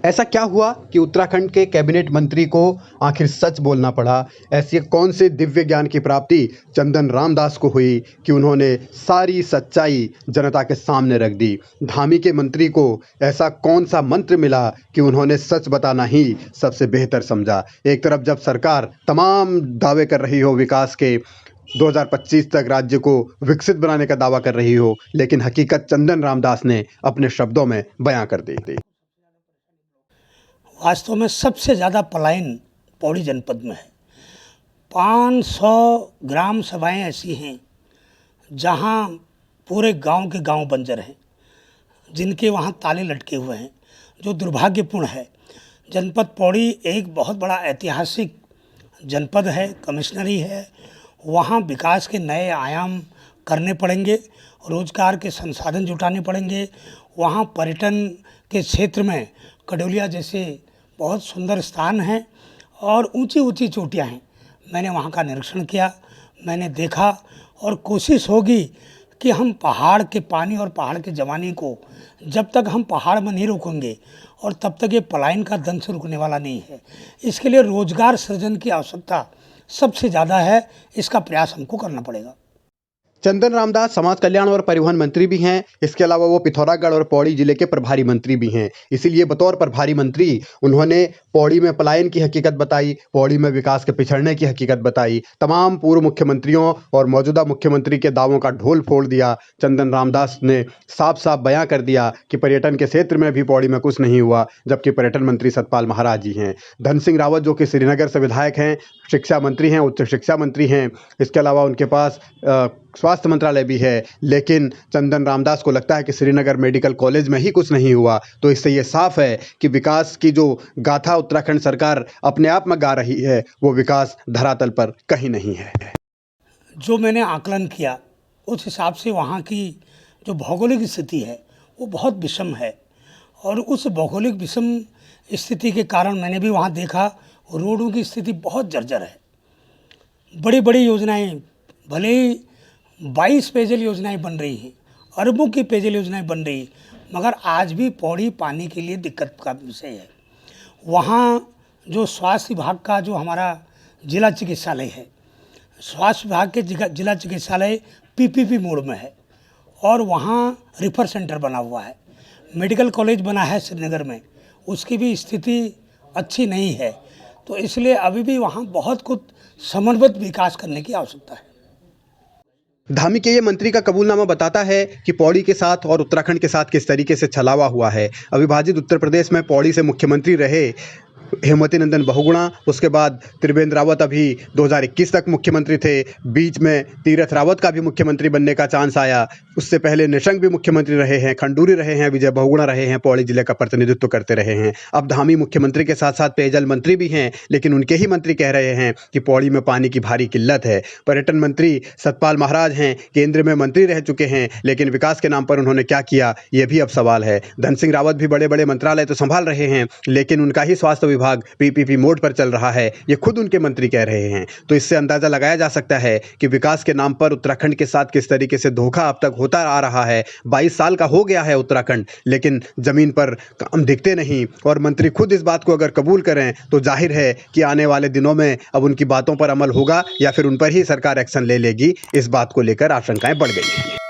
ऐसा क्या हुआ कि उत्तराखंड के कैबिनेट मंत्री को आखिर सच बोलना पड़ा? ऐसी कौन से दिव्य ज्ञान की प्राप्ति चंदन रामदास को हुई कि उन्होंने सारी सच्चाई जनता के सामने रख दी? धामी के मंत्री को ऐसा कौन सा मंत्र मिला कि उन्होंने सच बताना ही सबसे बेहतर समझा? एक तरफ जब सरकार तमाम दावे कर रही हो विकास के, 2025 तक राज्य को विकसित बनाने का दावा कर रही हो, लेकिन हकीकत चंदन रामदास ने अपने शब्दों में बयां कर दी थी। वास्तव में सबसे ज़्यादा पलायन पौड़ी जनपद में है। 500 ग्राम सभाएं ऐसी हैं जहां पूरे गांव के गांव बंजर हैं, जिनके वहां ताले लटके हुए हैं, जो दुर्भाग्यपूर्ण है। जनपद पौड़ी एक बहुत बड़ा ऐतिहासिक जनपद है, कमिश्नरी है। वहां विकास के नए आयाम करने पड़ेंगे, रोजगार के संसाधन जुटाने पड़ेंगे। वहां पर्यटन के क्षेत्र में कडोलिया जैसे बहुत सुंदर स्थान हैं और ऊंची ऊंची चोटियां हैं। मैंने वहां का निरीक्षण किया, मैंने देखा, और कोशिश होगी कि हम पहाड़ के पानी और पहाड़ के जवानी को जब तक हम पहाड़ में नहीं रोकेंगे और तब तक ये पलायन का दंश रुकने वाला नहीं है। इसके लिए रोजगार सृजन की आवश्यकता सबसे ज़्यादा है, इसका प्रयास हमको करना पड़ेगा। चंदन रामदास समाज कल्याण और परिवहन मंत्री भी हैं। इसके अलावा वो पिथौरागढ़ और पौड़ी जिले के प्रभारी मंत्री भी हैं। इसीलिए बतौर प्रभारी मंत्री उन्होंने पौड़ी में पलायन की हकीकत बताई, पौड़ी में विकास के पिछड़ने की हकीकत बताई, तमाम पूर्व मुख्यमंत्रियों और मौजूदा मुख्यमंत्री के दावों का ढोल फोड़ दिया। चंदन रामदास ने साफ साफ बयां कर दिया कि पर्यटन के क्षेत्र में भी पौड़ी में कुछ नहीं हुआ, जबकि पर्यटन मंत्री सतपाल महाराज जी हैं। धन सिंह रावत जो कि श्रीनगर से विधायक हैं, शिक्षा मंत्री हैं, उच्च शिक्षा मंत्री हैं। इसके अलावा उनके पास स्वास्थ्य मंत्रालय भी है, लेकिन चंदन रामदास को लगता है कि श्रीनगर मेडिकल कॉलेज में ही कुछ नहीं हुआ। तो इससे ये साफ है कि विकास की जो गाथा उत्तराखंड सरकार अपने आप में गा रही है, वो विकास धरातल पर कहीं नहीं है। जो मैंने आकलन किया उस हिसाब से वहाँ की जो भौगोलिक स्थिति है वो बहुत विषम है, और उस भौगोलिक विषम स्थिति के कारण मैंने भी वहाँ देखा रोडों की स्थिति बहुत जर्जर है। बड़ी बड़ी योजनाएं, भले ही 22 पेयजल योजनाएं बन रही हैं, अरबों की पेयजल योजनाएं बन रही, मगर आज भी पौड़ी पानी के लिए दिक्कत का विषय है। वहाँ जो स्वास्थ्य विभाग का जो हमारा जिला चिकित्सालय है, स्वास्थ्य विभाग के जिला चिकित्सालय पीपीपी मोड में है, और वहाँ रिफर सेंटर बना हुआ है। मेडिकल कॉलेज बना है श्रीनगर में, उसकी भी स्थिति अच्छी नहीं है। तो इसलिए अभी भी वहाँ बहुत कुछ समन्वित विकास करने की आवश्यकता है। धामी के ये मंत्री का कबूलनामा बताता है कि पौड़ी के साथ और उत्तराखंड के साथ किस तरीके से छलावा हुआ है। अविभाजित उत्तर प्रदेश में पौड़ी से मुख्यमंत्री रहे हेमवती नंदन बहुगुणा, उसके बाद त्रिवेंद्र रावत अभी 2021 तक मुख्यमंत्री थे, बीच में तीरथ रावत का भी मुख्यमंत्री बनने का चांस आया, उससे पहले निशंक भी मुख्यमंत्री रहे हैं, खंडूरी रहे हैं, विजय बहुगुणा रहे हैं, पौड़ी जिले का प्रतिनिधित्व करते रहे हैं। अब धामी मुख्यमंत्री के साथ साथ पेयजल मंत्री भी हैं, लेकिन उनके ही मंत्री कह रहे हैं कि पौड़ी में पानी की भारी किल्लत है। पर्यटन मंत्री सतपाल महाराज हैं, केंद्र में मंत्री रह चुके हैं, लेकिन विकास के नाम पर उन्होंने क्या किया, यह भी अब सवाल है। धन सिंह रावत भी बड़े बड़े मंत्रालय तो संभाल रहे हैं, लेकिन उनका ही स्वास्थ्य विभाग पीपीपी मोड पर चल रहा है, ये खुद उनके मंत्री कह रहे हैं। तो इससे अंदाजा लगाया जा सकता है कि विकास के नाम पर उत्तराखंड के साथ किस तरीके से धोखा अब तक होता आ रहा है। 22 साल का हो गया है उत्तराखंड, लेकिन जमीन पर काम दिखते नहीं, और मंत्री खुद इस बात को अगर कबूल करें तो जाहिर है कि आने वाले दिनों में अब उनकी बातों पर अमल होगा या फिर उन पर ही सरकार एक्शन ले लेगी। इस बात को लेकर आशंकाएं बढ़ गई हैं।